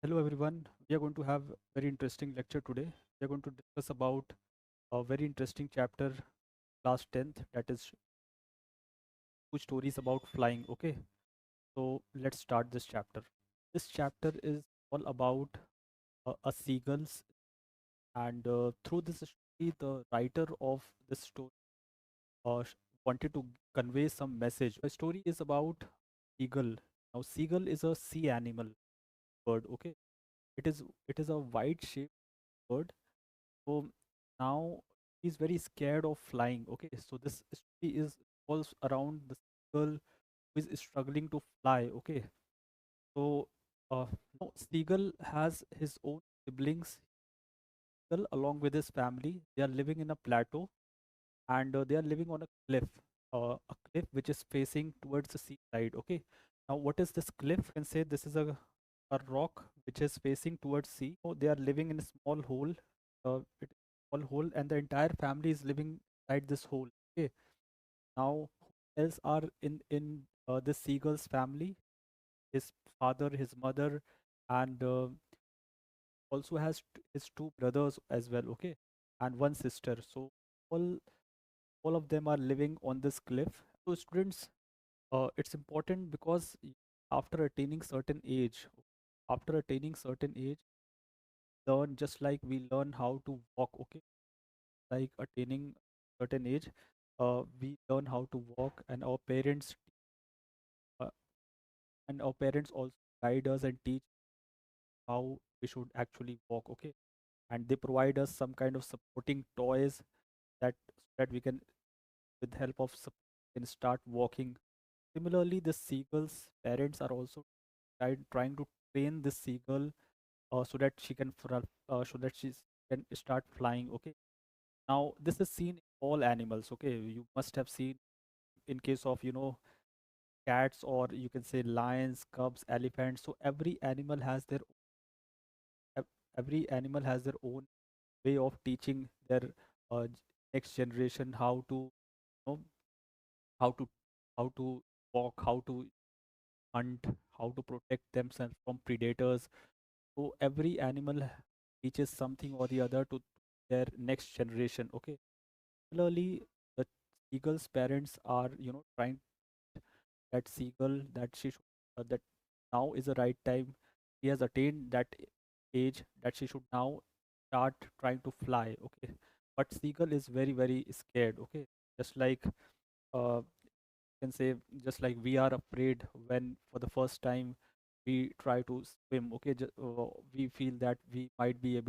Hello everyone. We are going to have very interesting lecture today. We are going to discuss about a very interesting chapter, class 10th, that is two stories about flying. Okay, so let's start this chapter. This chapter is all about a seagulls, and through this story, the writer of this story wanted to convey some message. The story is about seagull. Now, seagull is a sea animal bird. Okay, it is a wide shaped bird. So now he's very scared of flying. Okay, so this story is revolves around the seagull who is struggling to fly. Okay, so now seagull has his own siblings. Seagull, along with his family, they are living in a plateau, and they are living on a cliff which is facing towards the seaside. Okay, now what is this cliff? You can say this is a rock which is facing towards sea. So they are living in a small hole. It is a small hole, and the entire family is living inside this hole. Okay, now who else are in this seagull's family? His father, his mother, and also has his two brothers as well. Okay, and one sister. So all all of them are living on this cliff. So students, it's important because after attaining certain age, after attaining certain age, learn just like we learn how to walk. Okay, like attaining certain age, we learn how to walk, uh, and our parents also guide us and teach how we should actually walk. Okay, and they provide us some kind of supporting toys that so that we can, with help of can start walking. Similarly, the seagull's parents are also trying to train this seagull so that so that can start flying. Okay, now this is seen in all animals. Okay, you must have seen in case of cats, or you can say lions, cubs, elephants. So every animal has their own way of teaching their next generation how to you know how to how to walk, how to hunt, how to protect themselves from predators. So every animal teaches something or the other to their next generation. Okay. Similarly, the seagull's parents are, trying that seagull that that now is the right time. She has attained that age that she should now start trying to fly. Okay. But seagull is very, very scared. Okay. Just like can say just like we are afraid when for the first time we try to swim. Okay, we feel that we might be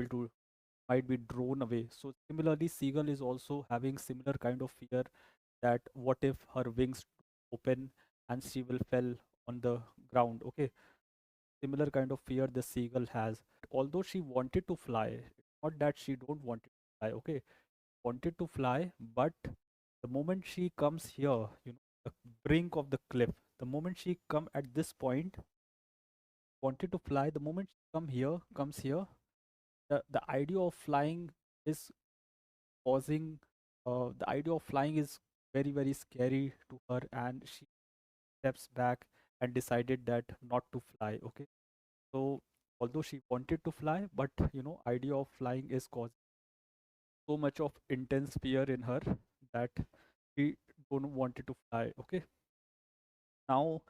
drawn away. So similarly, seagull is also having similar kind of fear, that what if her wings open and she will fell on the ground. Okay, similar kind of fear the seagull has. Although she wanted to fly, it's not that she don't want to fly. Okay, wanted to fly, but the moment she comes here, the brink of the cliff, the moment she come at this point, wanted to fly, the moment she comes here, the idea of flying is causing, the idea of flying is very, very scary to her, and she steps back and decided that not to fly. Okay, so although she wanted to fly, but idea of flying is causing so much of intense fear in her that she don't wanted to fly. Okay, now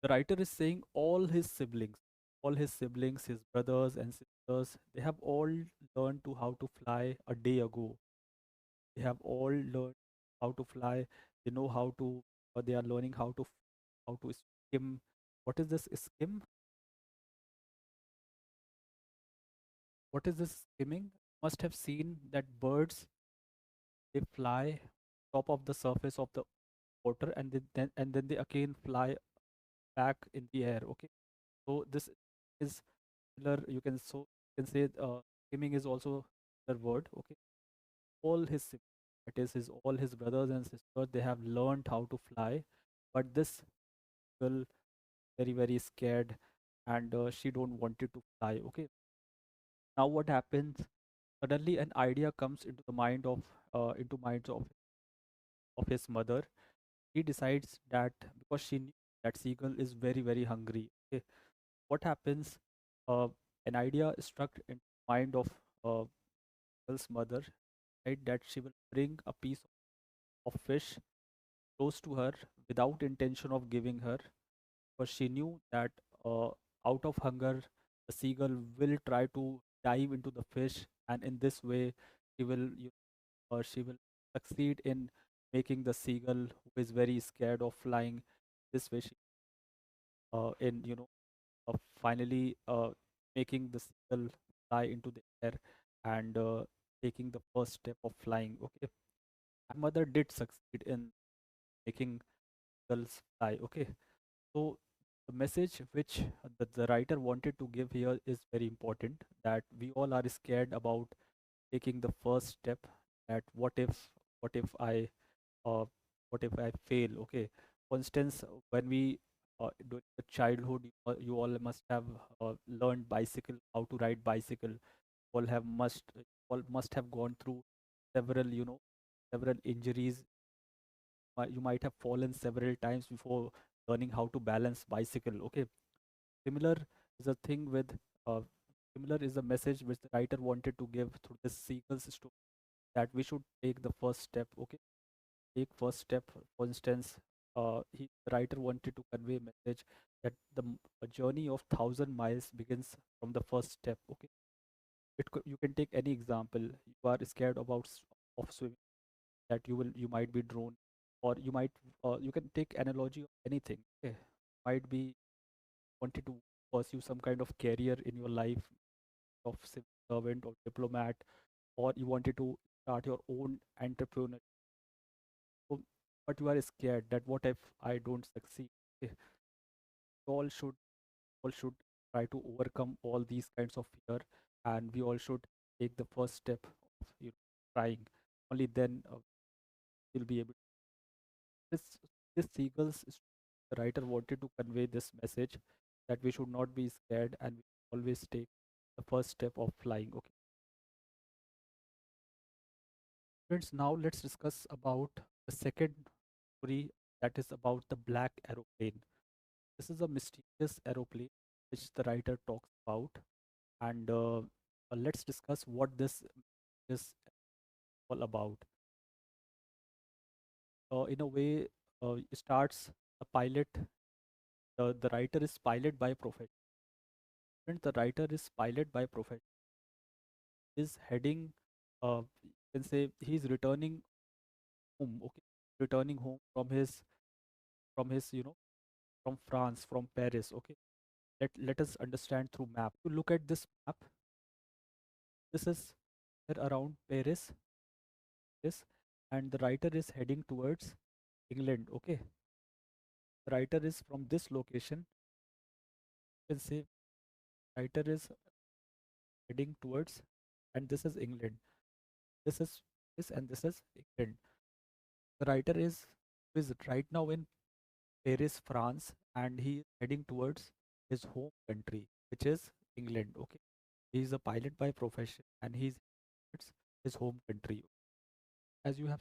the writer is saying all his siblings, his brothers and sisters, they have all learned to how to fly a day ago. They have all learned how to fly. They know how to, or they are learning how to skim. What is this skim? What is this skimming? Must have seen that birds, they fly top of the surface of the water, and then they again fly back in the air. Okay, so this is similar. You can say skimming is also the word. Okay, all his that is his all his brothers and sisters, they have learned how to fly, but this girl very, very scared, and she don't wanted to fly. Okay, now what happens? Suddenly an idea comes into the minds of his mother. He decides that, because she knew that seagull is very, very hungry. Okay, what happens? An idea struck in mind of girl's mother, right, that she will bring a piece of fish close to her without intention of giving her, because she knew that uh, out of hunger, the seagull will try to dive into the fish, and in this way, she will succeed in making the seagull, who is very scared of flying, this way, in finally making the seagull fly into the air and taking the first step of flying. Okay, my mother did succeed in making seagulls fly. Okay, so the message which the writer wanted to give here is very important, that we all are scared about taking the first step. That what if I uh, what if I fail? Okay, for instance, when we during the childhood, you all must have learned bicycle, how to ride bicycle. All must have gone through several several injuries. You might have fallen several times before learning how to balance bicycle. Okay, similar is a thing with uh, similar is a message which the writer wanted to give through this sequence story, that we should take the first step. Okay, take first step. For instance, the writer wanted to convey a message that a journey of 1,000 miles begins from the first step. Okay, you can take any example. You are scared of swimming, that you might be drowned, or you can take analogy of anything. Okay, might be wanted to pursue some kind of career in your life, of civil servant or diplomat, or you wanted to start your own entrepreneur. So, but you are scared that what if I don't succeed? Okay, we all should try to overcome all these kinds of fear, and we all should take the first step of trying. Only then you'll be able. This this seagulls the writer wanted to convey this message, that we should not be scared and we should always take the first step of flying. Okay, friends. Now let's discuss about the second story, that is about the black aeroplane. This is a mysterious aeroplane which the writer talks about, and let's discuss what this is all about. In a way, it starts a pilot. The writer is pilot by profession. And the writer is pilot by profession. Is heading. You can say he's returning home. Okay, returning home from his from France, from Paris. Okay, let us understand through map. You look at this map. This is around Paris. This, and the writer is heading towards England. Okay, the writer is from this location. You can say writer is heading towards, and this is England. This is this, and this is England. The writer is right now in Paris, France, and he is heading towards his home country, which is England. Okay, he is a pilot by profession, and he's towards his home country. As you have,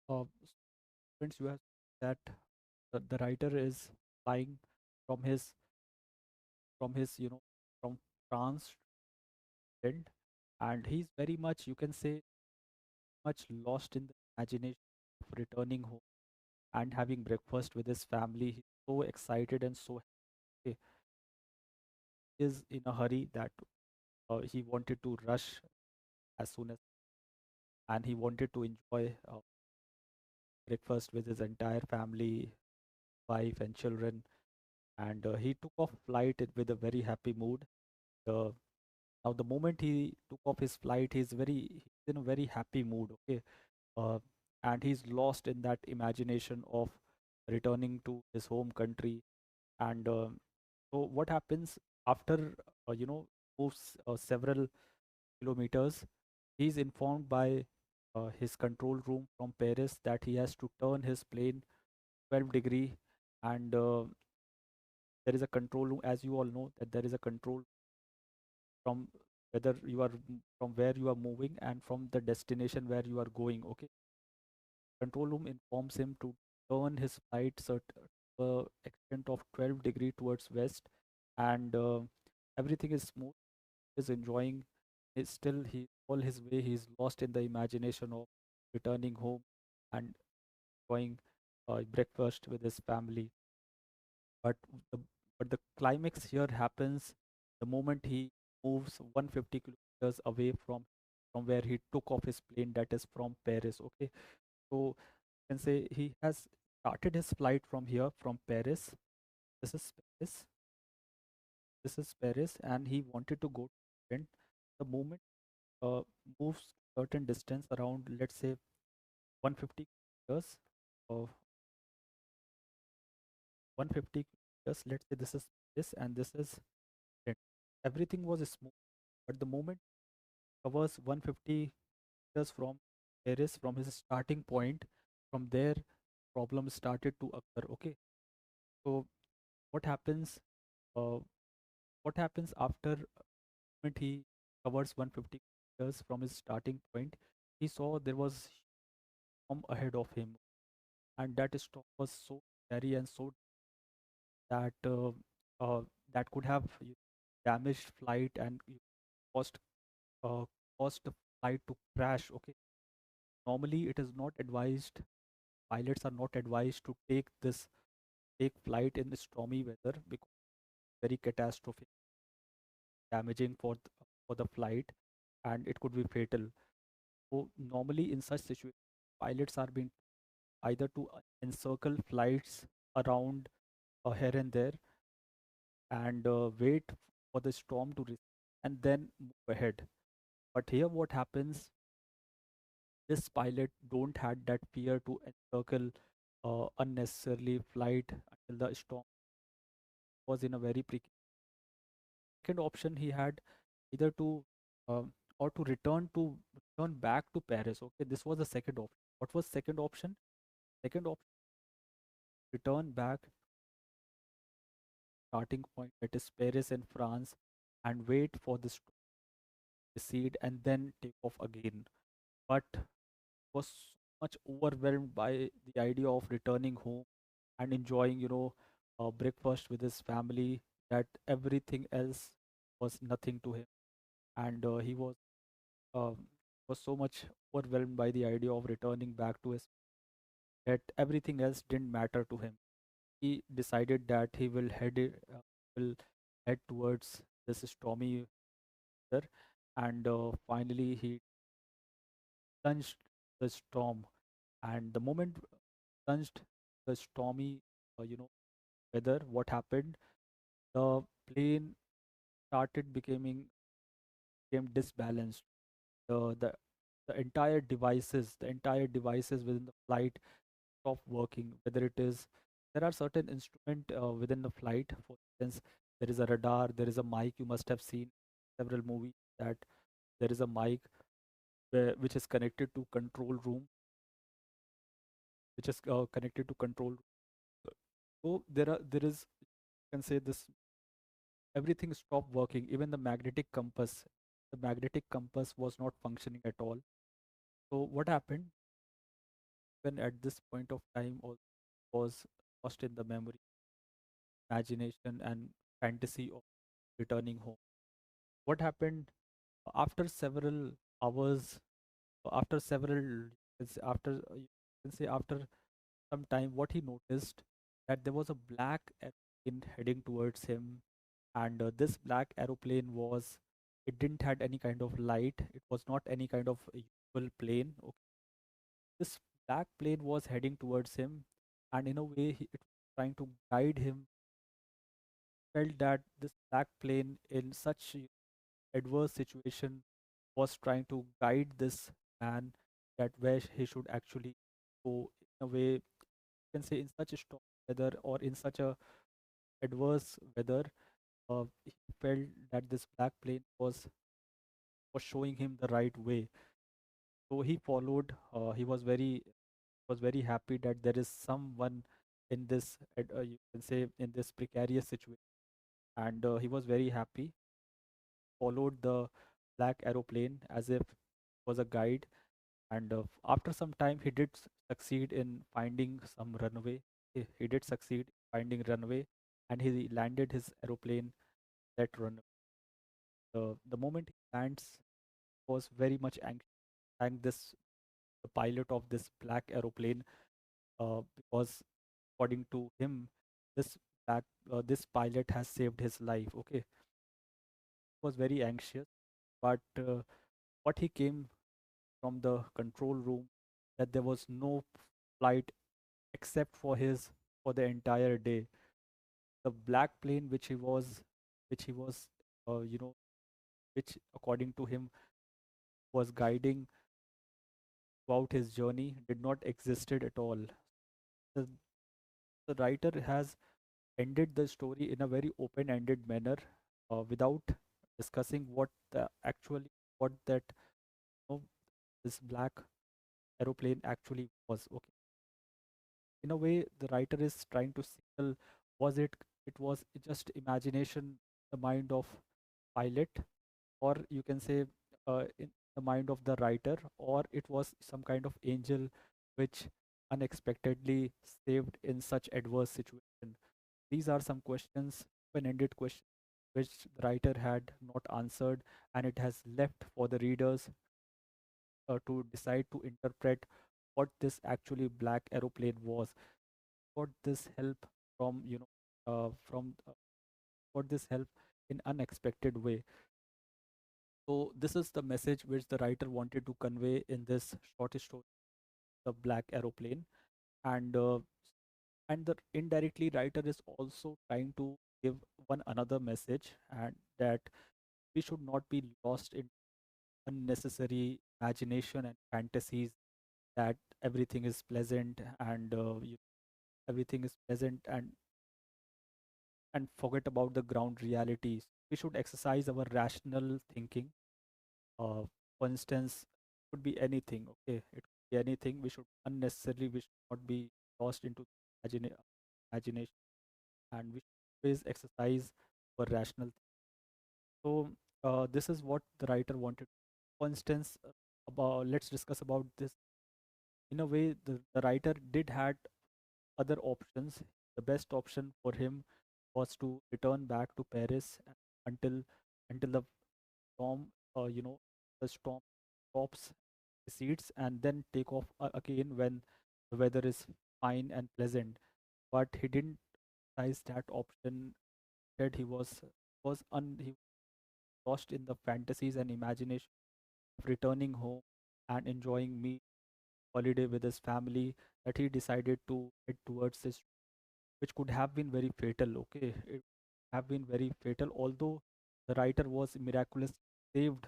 uh, friends, you have that the writer is flying from his from France to England, and he's very much, you can say, much lost in the imagination of returning home and having breakfast with his family. He's so excited and so happy. He is in a hurry that he wanted to rush as soon as, and he wanted to enjoy breakfast with his entire family, wife and children. And he took off flight with a very happy mood. Uh, Now, the moment he took off his flight, he's in a very happy mood. Okay, uh, and he's lost in that imagination of returning to his home country. And so, what happens after moves several kilometers? He's informed by his control room from Paris that he has to turn his plane 12-degree, and there is a control room, as you all know, that there is a control from from where you are moving and from the destination where you are going. Okay, control room informs him to turn his flight extent of 12-degree towards west, and everything is smooth. He's enjoying. He's still he all his way. He's lost in the imagination of returning home and going breakfast with his family. But the but the climax here happens the moment he moves 150 kilometers away from where he took off his plane, that is from Paris. Okay, so you can say he has started his flight from here from Paris. This is Paris. This is Paris, and he wanted to go to England. The moment uh, moves certain distance around, let's say 150 kilometers, of 150 kilometers. Let's say this is this and this is England. Everything was smooth, but the moment covers 150 meters from Paris, from his starting point, from there problems started to occur. Okay, so what happens? Uh, what happens after moment he covers 150 meters from his starting point? He saw there was storm ahead of him, and that storm was so scary and so that uh, that could have damaged flight and caused uh, caused the flight to crash. Okay, normally it is not advised. Pilots are not advised to take flight in stormy weather because very catastrophic, damaging for the flight, and it could be fatal. So normally in such situations, pilots are being either to encircle flights around here and there and wait for the storm to recede and then move ahead. But here what happens, this pilot don't had that fear to encircle unnecessarily flight until the storm was in a very precarious. Second option he had either to or to return back to Paris. Okay, this was the second option. What was second option? Second option, return back starting point, that is Paris in France, and wait for this to recede and then take off again. But was so much overwhelmed by the idea of returning home and enjoying, breakfast with his family, that everything else was nothing to him, and he was so much overwhelmed by the idea of returning back to his that everything else didn't matter to him. He decided that will head towards this stormy weather, and finally he plunged the storm. And the moment plunged the stormy, weather, what happened? The plane started became disbalanced. The the the entire devices within the flight stop working. Whether it is there are certain instrument within the flight. For instance, there is a radar, there is a mic. You must have seen several movies that there is a mic which is connected to control room, which is connected to control. So there is, you can say this, everything stopped working. Even the magnetic compass was not functioning at all. So what happened when at this point of time all was lost in the memory, imagination, and fantasy of returning home? What happened after several hours, after several, you can say after some time, what he noticed that there was a black aeroplane heading towards him, and this black aeroplane was, it didn't had any kind of light. It was not any kind of usual plane. Okay. This black plane was heading towards him, and in a way, it was trying to guide him. Felt that this black plane, in such adverse situation, was trying to guide this man that where he should actually go. In a way, you can say in such a storm weather or in such a adverse weather, he felt that this black plane was showing him the right way. So he followed. He was very happy that there is someone in this, you can say, in this precarious situation, and he was very happy. Followed the black aeroplane as if it was a guide, and after some time, he did succeed in finding some runway. He did succeed finding runway, and he landed his aeroplane let run. The moment he lands, was very much anxious. Thank this the pilot of this black aeroplane, because according to him, this this pilot has saved his life. Okay, he was very anxious, but what he came from the control room, that there was no flight except for the entire day. The black plane which he was you know which according to him was guiding throughout his journey did not existed at all. The, the writer has ended the story in a very open-ended manner, without discussing what that you know, this black aeroplane actually was. Okay, in a way, the writer is trying to signal, was it was just imagination, the mind of pilot, or you can say in the mind of the writer, or it was some kind of angel which unexpectedly saved in such adverse situation. These are some questions, open-ended questions, which the writer had not answered, and it has left for the readers to decide to interpret what this actually black aeroplane was. Got this help from from got this help in unexpected way. So this is the message which the writer wanted to convey in this short story, the black aeroplane. And uh, and the indirectly writer is also trying to give one another message, and that we should not be lost in unnecessary imagination and fantasies, that everything is pleasant and everything is pleasant and forget about the ground realities. We should exercise our rational thinking. For instance, it could be anything. Okay, it could be anything. We should not be lost into imagination, and we should always exercise our rational. So this is what the writer wanted. For instance, about let's discuss about this. In a way, the writer did had other options. The best option for him was to return back to Paris until the storm, the storm stops, recedes, and then take off again when the weather is fine and pleasant. But he didn't exercise that option. Instead, he was lost in the fantasies and imagination of returning home and enjoying me holiday with his family, that he decided to head towards this, which could have been very fatal. Okay, it have been very fatal. Although the writer was miraculous saved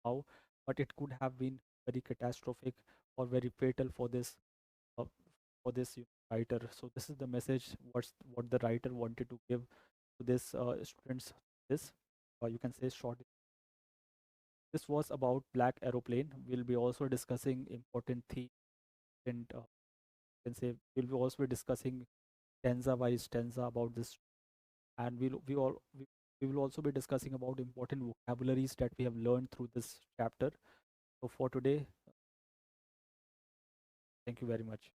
now, but it could have been very catastrophic or very fatal uh, for this writer. So this is the message what the writer wanted to give to this students. This you can say short. This was about black aeroplane. We'll be also discussing important themes, and can say we'll be also discussing stanza by stanza about this, and we will also be discussing about important vocabularies that we have learned through this chapter. So for today, thank you very much.